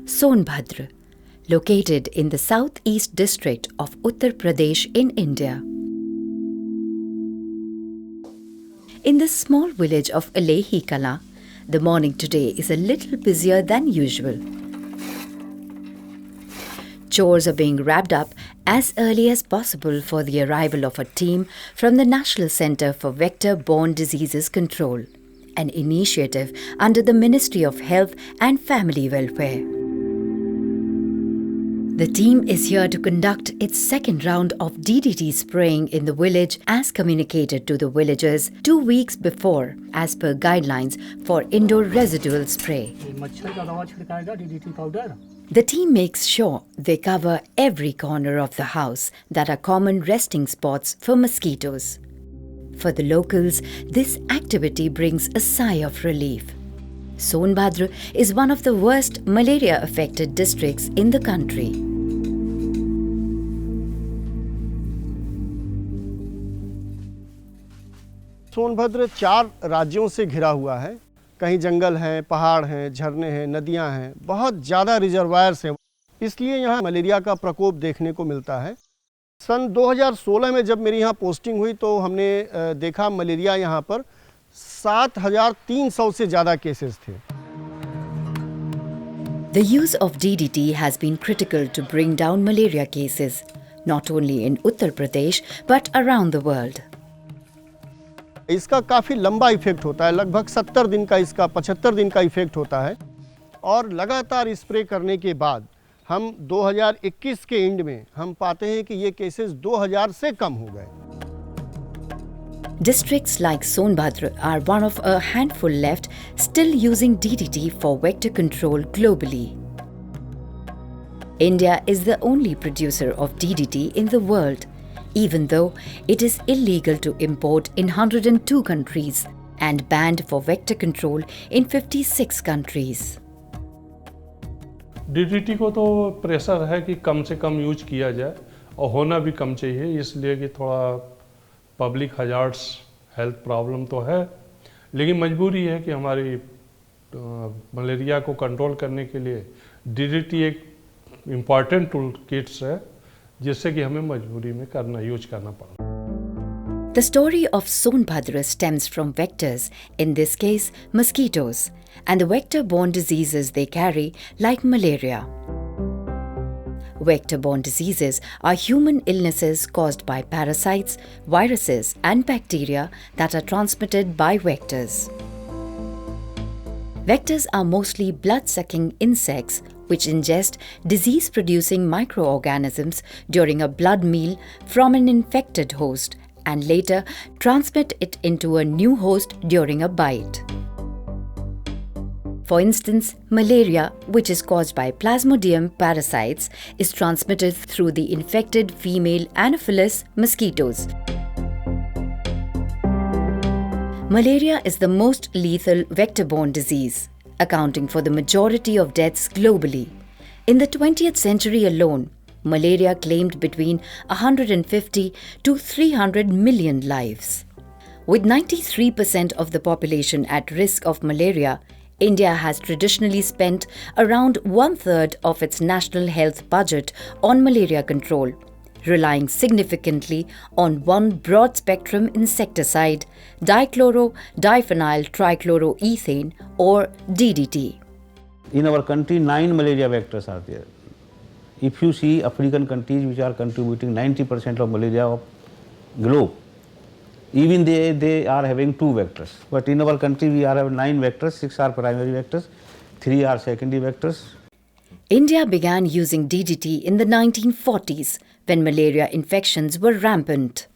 Sonbhadra, located in the southeast district of Uttar Pradesh in India. In this small village of Alehi Kala, the morning today is a little busier than usual. Chores are being wrapped up as early as possible for the arrival of a team from the National Centre for Vector-Borne Diseases Control, an initiative under the Ministry of Health and Family Welfare. The team is here to conduct its second round of DDT spraying in the village as communicated to the villagers 2 weeks before, as per guidelines for indoor residual spray. The team makes sure they cover every corner of the house that are common resting spots for mosquitoes. For the locals, this activity brings a sigh of relief. Sonbhadra is one of the worst malaria-affected districts in the country. Sonbhadra 4 राज्यों से घिरा हुआ है। कहीं जंगल हैं, पहाड़ हैं, झरने हैं, नदियां हैं, बहुत ज़्यादा रिजर्वायर्स हैं, इसलिए यहाँ मलेरिया का प्रकोप देखने को मिलता है। सन 2016 में जब मेरी यहाँ पोस्टिंग हुई तो हमने देखा मलेरिया यहाँ पर 7,300 से ज़्यादा केसेस थे। The use of DDT has been critical to bring down malaria cases, not only in Uttar Pradesh but around the world. इसका काफ़ी लंबा इफेक्ट होता है, लगभग 70 दिन का इसका 75 दिन का इफेक्ट होता है और लगातार स्प्रे करने के बाद हम 2021 के एंड में हम पाते हैं कि ये केसेस 2000 से कम हो गए। Districts like Sonbhadra are one of a handful left still using DDT for vector control globally. India is the only producer of DDT in the world, even though it is illegal to import in 102 countries and banned for vector control in 56 countries. DDT को तो pressure है कि कम से कम use किया जाए और होना भी कम चाहिए, इसलिए कि थोड़ा पब्लिक हजार्ड्स हेल्थ प्रॉब्लम तो है, लेकिन मजबूरी है कि हमारी मलेरिया को कंट्रोल करने के लिए DDT एक इम्पॉर्टेंट टूल किट्स है जिससे कि हमें मजबूरी में यूज करना पड़ा। The story of Sonbhadra stems from vectors, in this case mosquitoes, and the vector-borne diseases they carry like malaria. Vector-borne diseases are human illnesses caused by parasites, viruses and bacteria that are transmitted by vectors. Vectors are mostly blood-sucking insects which ingest disease-producing microorganisms during a blood meal from an infected host and later transmit it into a new host during a bite. For instance, malaria, which is caused by Plasmodium parasites, is transmitted through the infected female Anopheles mosquitoes. Malaria is the most lethal vector-borne disease, accounting for the majority of deaths globally. In the 20th century alone, malaria claimed between 150 to 300 million lives. With 93% of the population at risk of malaria, India has traditionally spent around 1/3 of its national health budget on malaria control, relying significantly on one broad-spectrum insecticide, dichloro-diphenyl trichloroethane or DDT. In our country, 9 malaria vectors are there. If you see African countries which are contributing 90% of malaria of globe, even they are having 2 vectors. But in our country we are having 9 vectors, 6 are primary vectors, 3 are secondary vectors. India began using DDT in the 1940s when malaria infections were rampant.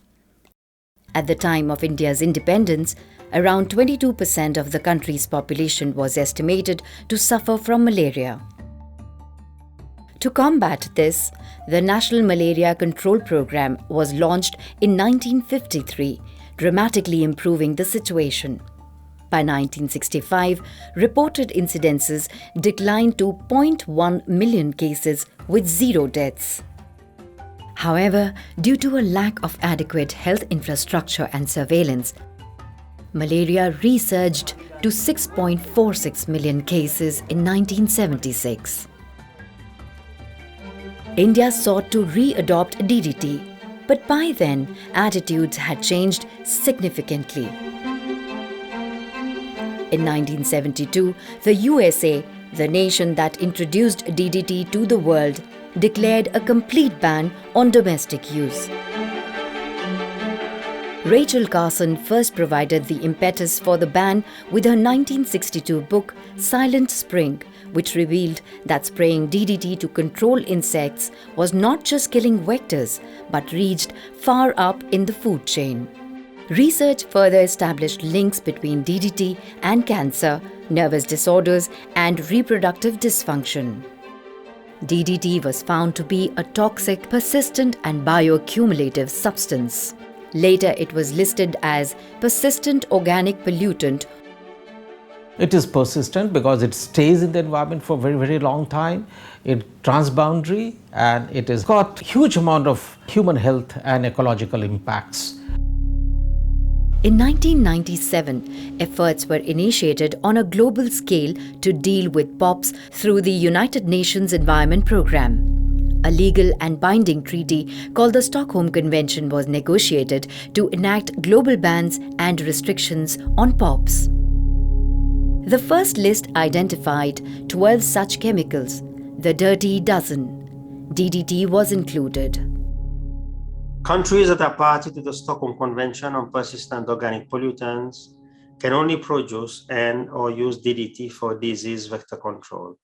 At the time of India's independence, around 22% of the country's population was estimated to suffer from malaria. To combat this, the National Malaria Control Program was launched in 1953, dramatically improving the situation. By 1965, reported incidences declined to 0.1 million cases with 0 deaths. However, due to a lack of adequate health infrastructure and surveillance, malaria resurged to 6.46 million cases in 1976. India sought to re-adopt DDT, but by then attitudes had changed significantly. In 1972, the USA, the nation that introduced DDT to the world, declared a complete ban on domestic use. Rachel Carson first provided the impetus for the ban with her 1962 book Silent Spring, which revealed that spraying DDT to control insects was not just killing vectors but reached far up in the food chain. Research further established links between DDT and cancer, nervous disorders, and reproductive dysfunction. DDT was found to be a toxic, persistent, and bioaccumulative substance. Later, it was listed as persistent organic pollutant. It is persistent because it stays in the environment for a very, very long time. It's transboundary and it has got huge amount of human health and ecological impacts. In 1997, efforts were initiated on a global scale to deal with POPs through the United Nations Environment Programme. A legal and binding treaty called the Stockholm Convention was negotiated to enact global bans and restrictions on POPs. The first list identified 12 such chemicals, the dirty dozen. DDT was included. Countries that are party to the Stockholm Convention on Persistent Organic Pollutants can only produce and/or use DDT for disease vector control,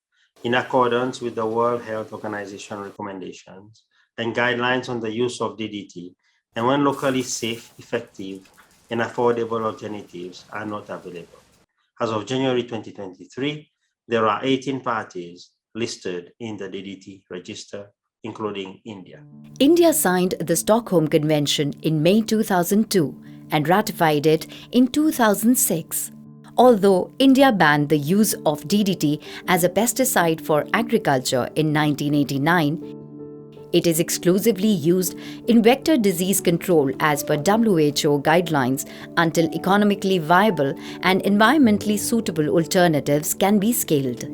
in accordance with the World Health Organization recommendations and guidelines on the use of DDT, and when locally safe, effective, and affordable alternatives are not available. As of January 2023, there are 18 parties listed in the DDT register, including India. India signed the Stockholm Convention in May 2002 and ratified it in 2006. Although India banned the use of DDT as a pesticide for agriculture in 1989, it is exclusively used in vector disease control as per WHO guidelines until economically viable and environmentally suitable alternatives can be scaled.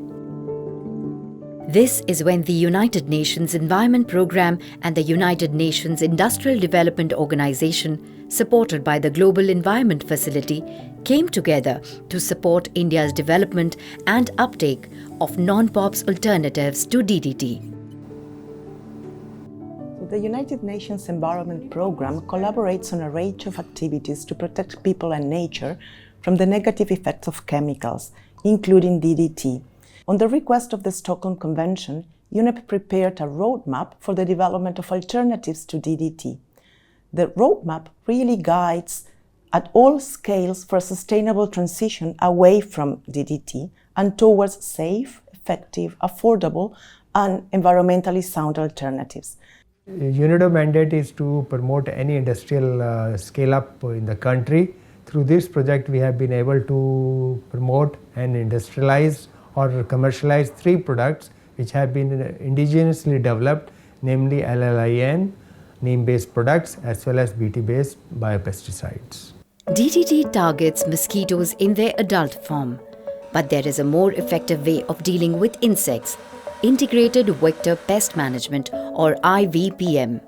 This is when the United Nations Environment Programme and the United Nations Industrial Development Organization, supported by the Global Environment Facility, came together to support India's development and uptake of non-POPs alternatives to DDT. The United Nations Environment Programme collaborates on a range of activities to protect people and nature from the negative effects of chemicals, including DDT. On the request of the Stockholm Convention, UNEP prepared a roadmap for the development of alternatives to DDT. The roadmap really guides at all scales for a sustainable transition away from DDT and towards safe, effective, affordable, and environmentally sound alternatives. UNEDO mandate is to promote any industrial scale-up in the country. Through this project, we have been able to promote and industrialize or commercialize 3 products which have been indigenously developed, namely LLIN, neem-based products, as well as BT-based biopesticides. DDT targets mosquitoes in their adult form, but there is a more effective way of dealing with insects: Integrated Vector Pest Management, or IVPM.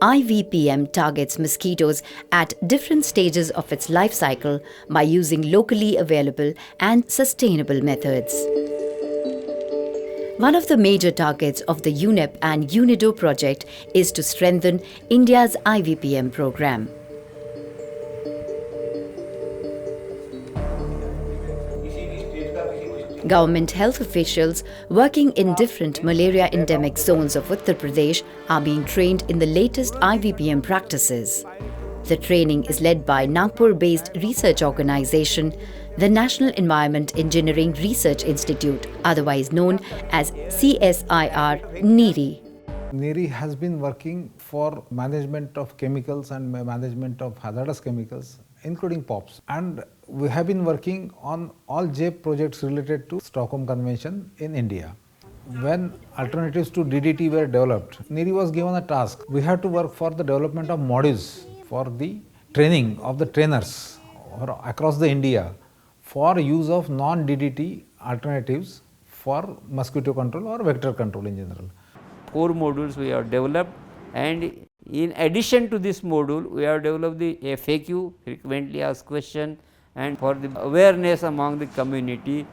IVPM targets mosquitoes at different stages of its life cycle by using locally available and sustainable methods. One of the major targets of the UNEP and UNEDO project is to strengthen India's IVPM program. Government health officials working in different malaria endemic zones of Uttar Pradesh are being trained in the latest IVPM practices. The training is led by Nagpur-based research organization, the National Environment Engineering Research Institute, otherwise known as CSIR NERI. NERI has been working for management of chemicals and management of hazardous chemicals, including POPs. And we have been working on all JEP projects related to Stockholm Convention in India. When alternatives to DDT were developed, NERI was given a task. We had to work for the development of modules for the training of the trainers across the India for use of non-DDT alternatives for mosquito control or vector control in general. 4 modules we have developed, and in addition to this module we have developed the FAQ, frequently asked question, and for the awareness among the community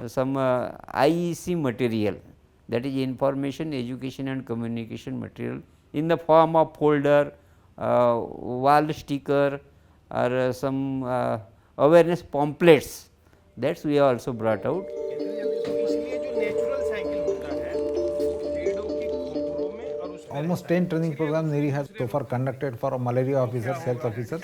some IEC material, that is information, education and communication material in the form of folder, wall sticker or some awareness pamphlets, that we have also brought out. Almost 10 training programs NERI has so far conducted for malaria officers, health officers.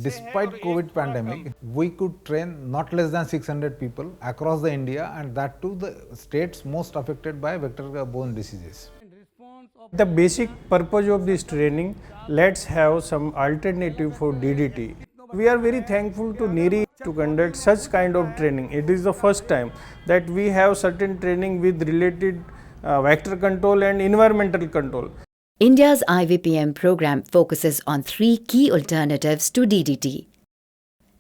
Despite COVID pandemic, we could train not less than 600 people across the India, and that too the states most affected by vector-borne diseases. The basic purpose of this training, let's have some alternative for DDT. We are very thankful to NERI to conduct such kind of training. It is the first time that we have certain training with related vector control and environmental control. India's IVPM program focuses on 3 key alternatives to DDT.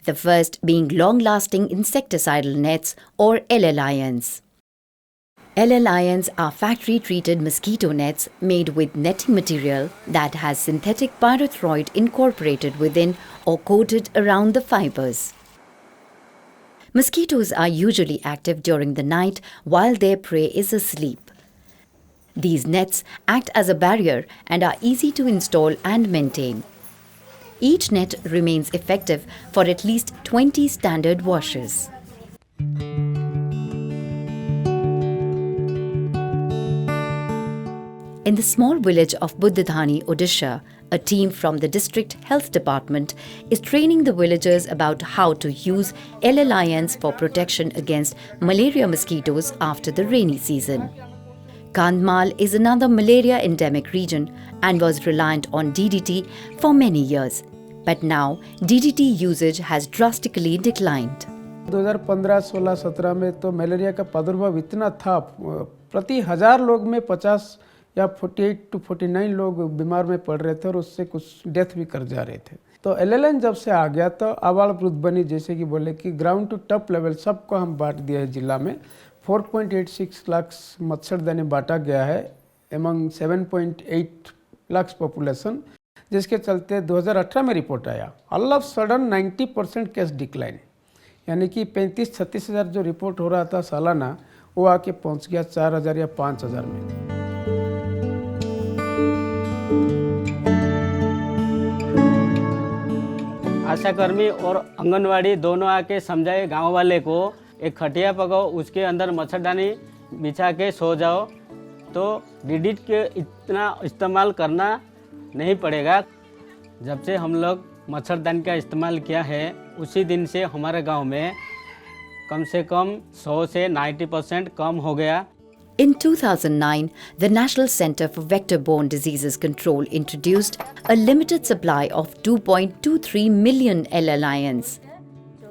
The first being long-lasting insecticidal nets or LLINs. LLINs are factory-treated mosquito nets made with netting material that has synthetic pyrethroid incorporated within or coated around the fibers. Mosquitoes are usually active during the night while their prey is asleep. These nets act as a barrier and are easy to install and maintain. Each net remains effective for at least 20 standard washes. In the small village of Buddhadhani, Odisha, a team from the district health department is training the villagers about how to use LLINs for protection against malaria mosquitoes after the rainy season. Kandmal is another malaria endemic region and was reliant on DDT for many years. But now DDT usage has drastically declined. 2015, 16, 17 में तो malaria का प्रादुर्भाव इतना था, प्रति 1000 लोग में 50 या 48 to 49 लोग बीमार में पड़ रहे थे और उससे कुछ डेथ भी कर जा रहे थे. तो LLN जब से आ गया तो आबाल वृद्ध बनी, जैसे कि बोले कि ग्राउंड टू टॉप लेवल सबको हम बांट दिया है. जिला में 4.86 लाख मच्छरदानी बांटा गया है एमंग 7.8 लाख पॉपुलेशन, जिसके चलते 2018 में रिपोर्ट आया all of sudden 90% case decline, यानी कि 35-36 हज़ार जो रिपोर्ट हो रहा था सालाना वो आके पहुंच गया 4000 या 5000 में. आशाकर्मी और आंगनवाड़ी दोनों आके समझाए गांव वाले को, एक खटिया पकाओ, उसके अंदर मच्छरदानी बिछा के सो जाओ, तो डीडीटी के इतना इस्तेमाल करना नहीं पड़ेगा. जब से हम लोग मच्छरदानी का इस्तेमाल किया है उसी दिन से हमारे गांव में कम से कम 100 से 90% कम हो गया. In 2009, the National Center for Vector-Borne Diseases Control introduced a limited supply of 2.23 million LLINs.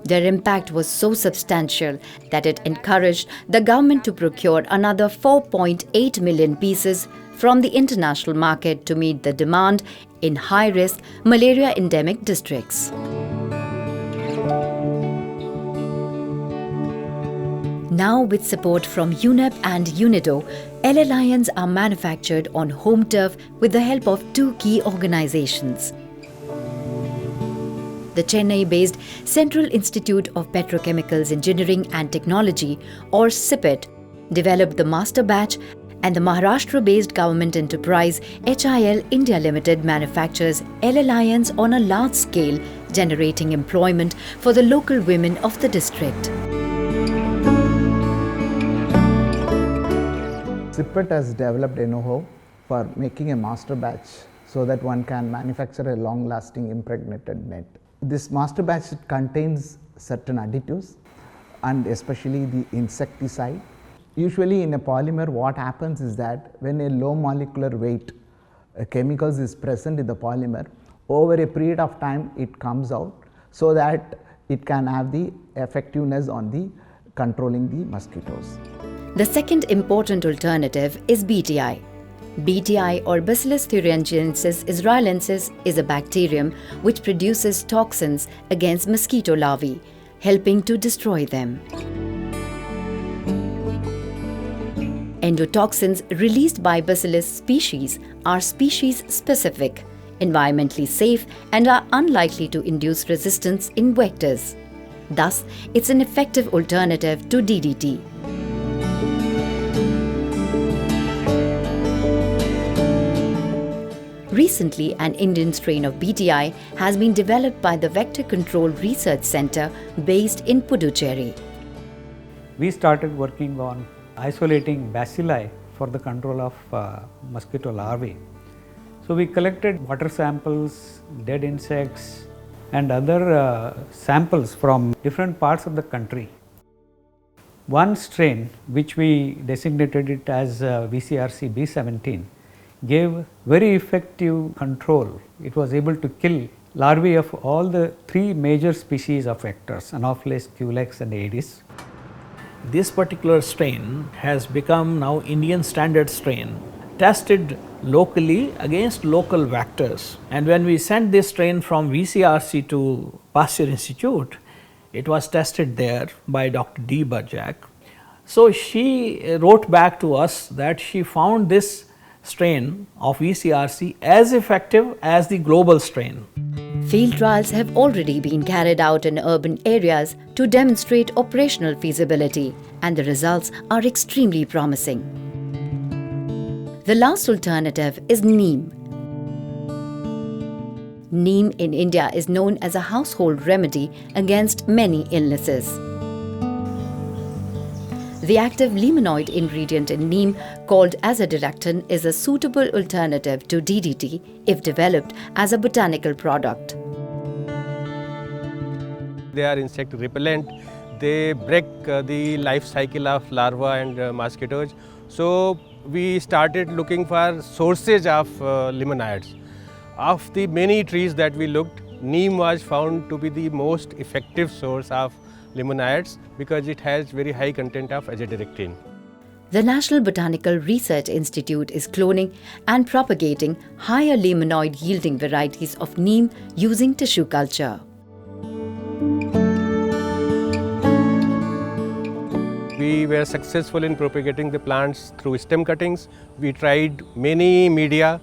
Their impact was so substantial that it encouraged the government to procure another 4.8 million pieces from the international market to meet the demand in high-risk malaria endemic districts. Now, with support from UNEP and UNIDO, LLINs are manufactured on home turf with the help of 2 key organizations. The Chennai-based Central Institute of Petrochemicals Engineering and Technology, or CIPET, developed the master batch, and the Maharashtra-based government enterprise HIL India Limited manufactures LLINs on a large scale, generating employment for the local women of the district. CIPET has developed a know-how for making a master batch so that one can manufacture a long-lasting impregnated net. This master batch contains certain additives and especially the insecticide. Usually in a polymer, what happens is that when a low molecular weight chemicals is present in the polymer, over a period of time it comes out so that it can have the effectiveness on the controlling the mosquitoes. The second important alternative is BTI. BTI, or Bacillus thuringiensis israelensis, is a bacterium which produces toxins against mosquito larvae, helping to destroy them. endotoxins released by Bacillus species are species-specific, environmentally safe, and are unlikely to induce resistance in vectors. Thus, it's an effective alternative to DDT. Recently, an Indian strain of BTI has been developed by the Vector Control Research Center based in Puducherry. We started working on isolating bacilli for the control of mosquito larvae. So we collected water samples, dead insects, and other samples from different parts of the country. One strain, which we designated it as VCRC B17, gave very effective control. It was able to kill larvae of all the three major species of vectors, Anopheles, Culex and Aedes. This particular strain has become now Indian standard strain, tested locally against local vectors. And when we sent this strain from VCRC to Pasteur Institute, it was tested there by Dr. D. Burjak. So she wrote back to us that she found this strain of VCRC as effective as the global strain. Field trials have already been carried out in urban areas to demonstrate operational feasibility, and the results are extremely promising. The last alternative is neem. Neem in India is known as a household remedy against many illnesses. The active limenoid ingredient in neem, called azadirachtin, is a suitable alternative to DDT if developed as a botanical product. They are insect repellent. They break the life cycle of larvae and mosquitoes. So we started looking for sources of limonides. Of the many trees that we looked, neem was found to be the most effective source of limonides because it has very high content of azadirachtin. The National Botanical Research Institute is cloning and propagating higher limonoid yielding varieties of neem using tissue culture. We were successful in propagating the plants through stem cuttings. We tried many media.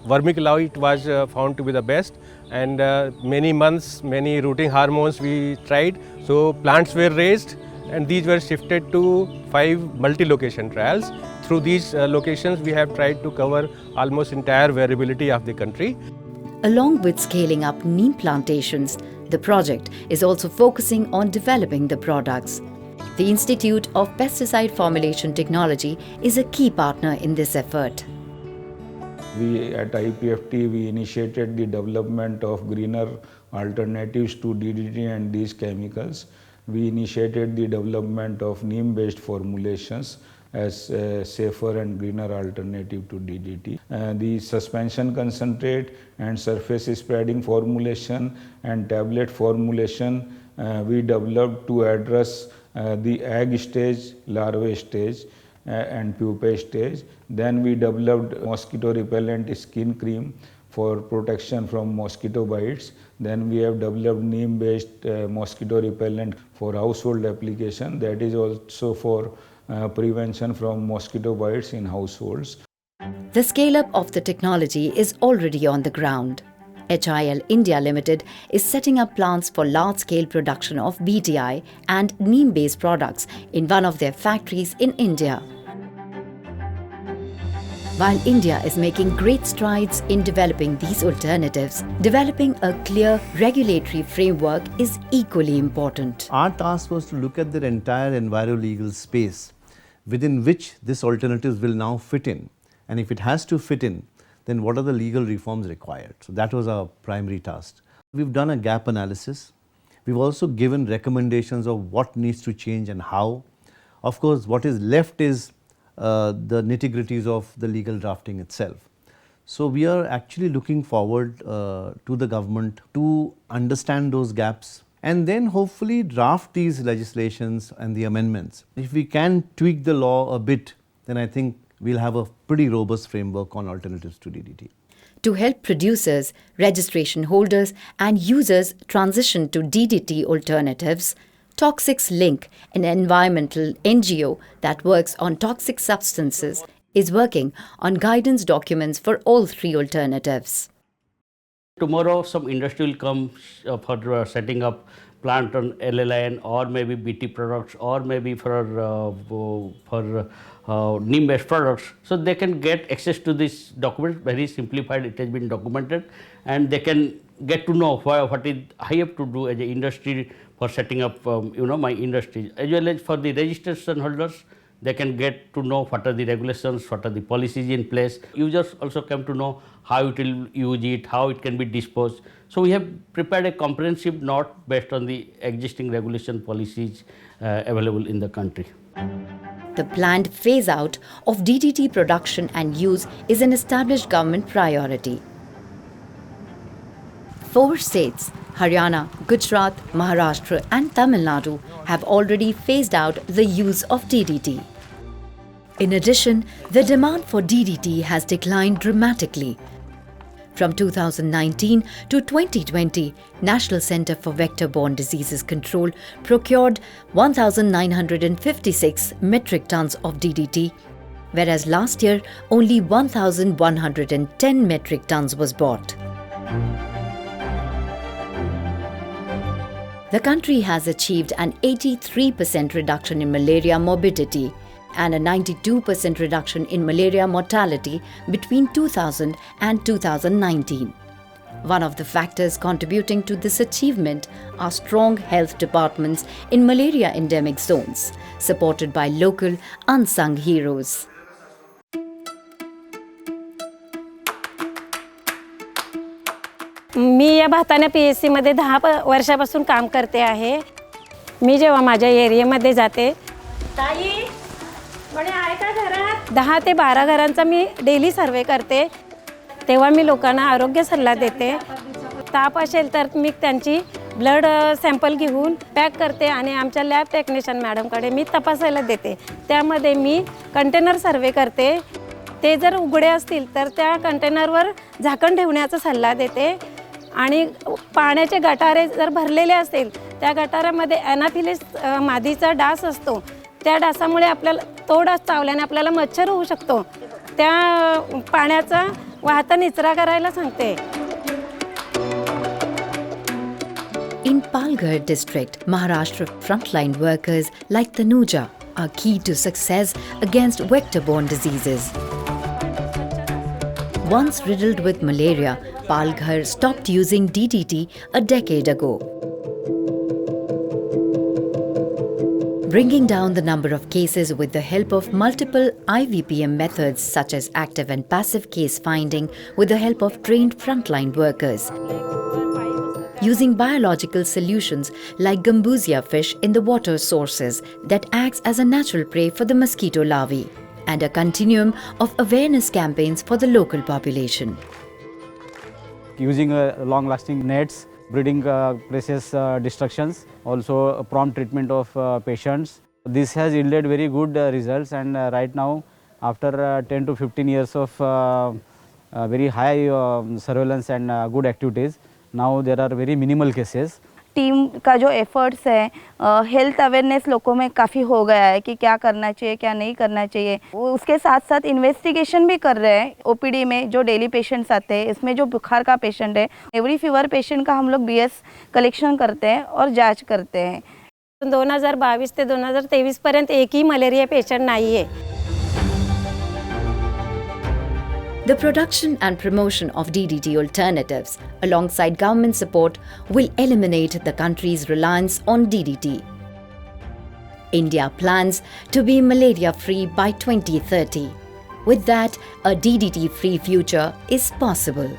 Vermiculite was found to be the best, and many months, many rooting hormones we tried. So plants were raised and these were shifted to 5 multi-location trials. Through these locations we have tried to cover almost entire variability of the country. Along with scaling up neem plantations, the project is also focusing on developing the products. The Institute of Pesticide Formulation Technology is a key partner in this effort. We at IPFT, we initiated the development of greener alternatives to DDT and these chemicals. We initiated the development of neem-based formulations as a safer and greener alternative to DDT. The suspension concentrate and surface spreading formulation and tablet formulation we developed to address the egg stage, larvae stage and pupae stage. Then we developed mosquito repellent skin cream for protection from mosquito bites. Then we have developed neem-based mosquito repellent for household application, that is also for prevention from mosquito bites in households. The scale-up of the technology is already on the ground. HIL India Limited is setting up plants for large-scale production of BTI and neem-based products in one of their factories in India. While India is making great strides in developing these alternatives, developing a clear regulatory framework is equally important. Our task was to look at the entire enviro-legal space within which these alternatives will now fit in. And if it has to fit in, then what are the legal reforms required? So that was our primary task. We've done a gap analysis. We've also given recommendations of what needs to change and how. Of course, what is left is the nitty-gritties of the legal drafting itself. So we are actually looking forward to the government to understand those gaps and then hopefully draft these legislations and the amendments. If we can tweak the law a bit, then I think we'll have a pretty robust framework on alternatives to DDT. To help producers, registration holders and users transition to DDT alternatives, Toxics Link, an environmental NGO that works on toxic substances, is working on guidance documents for all three alternatives. Tomorrow some industry will come for setting up plant on LLN or maybe BT products or maybe for neem based products. So they can get access to this document, very simplified, it has been documented, and they can get to know what is I have to do as an industry for setting up my industry, as well as for the registration holders. They can get to know what are the regulations, what are the policies in place. Users also come to know how it will use it, how it can be disposed. So we have prepared a comprehensive note based on the existing regulation policies available in the country. The planned phase out of DDT production and use is an established government priority. 4 states, Haryana, Gujarat, Maharashtra and Tamil Nadu, have already phased out the use of DDT. In addition, the demand for DDT has declined dramatically. From 2019 to 2020, National Centre for Vector-Borne Diseases Control procured 1,956 metric tons of DDT, whereas last year only 1,110 metric tons was bought. The country has achieved an 83% reduction in malaria morbidity and a 92% reduction in malaria mortality between 2000 and 2019. One of the factors contributing to this achievement are strong health departments in malaria endemic zones, supported by local unsung heroes. मी या भाताने PSC मध्ये 10 वर्षापासून काम करते आहे. मी जेव्हा माझ्या एरियामध्ये जाते, ताई म्हणे आहे का घरात 10 ते 12 घरांचा मी डेली सर्वे करते. तेव्हा मी लोकांना आरोग्य सल्ला देते. ताप असेल तर मी त्यांची ब्लड सॅम्पल घेऊन पॅक करते आणि आमच्या लॅब टेक्निशियन मॅडमकडे मी तपासायला देते. त्यामध्ये मी कंटेनर सर्वे करते. ते जर उघडे असतील तर त्या कंटेनरवर झाकण ठेवण्याचा सल्ला देते आणि पाण्याचे गटारे जर भरलेले असतील त्या गटारामध्ये एनाफिलिस मादीचा डास असतो. त्या डासामुळे आपल्याला तो डास चावल्याने आपल्याला मच्छर होऊ शकतो. त्या पाण्याचा वाहता निचरा करायला सांगते. In Palghar district, Maharashtra frontline workers like Tanuja are key to success against vector-borne diseases. Once riddled with malaria, Palghar stopped using DDT a decade ago. Bringing down the number of cases with the help of multiple IVPM methods such as active and passive case finding with the help of trained frontline workers. Using biological solutions like gambusia fish in the water sources that acts as a natural prey for the mosquito larvae, and a continuum of awareness campaigns for the local population. Using long-lasting nets, breeding precious destructions, also prompt treatment of patients. This has yielded very good results, and right now, after 10 to 15 years of very high surveillance and good activities, now there are very minimal cases. Team का जो efforts है, health awareness लोगों में काफ़ी हो गया है कि क्या करना चाहिए क्या नहीं करना चाहिए. उसके साथ साथ इन्वेस्टिगेशन भी कर रहे हैं. ओपीडी में जो डेली पेशेंट्स आते हैं, इसमें जो बुखार का पेशेंट है, एवरी फीवर पेशेंट का हम लोग BS कलेक्शन करते हैं और जांच करते हैं. 2022 ते 2023 पर्यंत एकही मलेरिया पेशंट नाही आहे. The production and promotion of DDT alternatives, alongside government support, will eliminate the country's reliance on DDT. India plans to be malaria-free by 2030. With that, a DDT-free future is possible.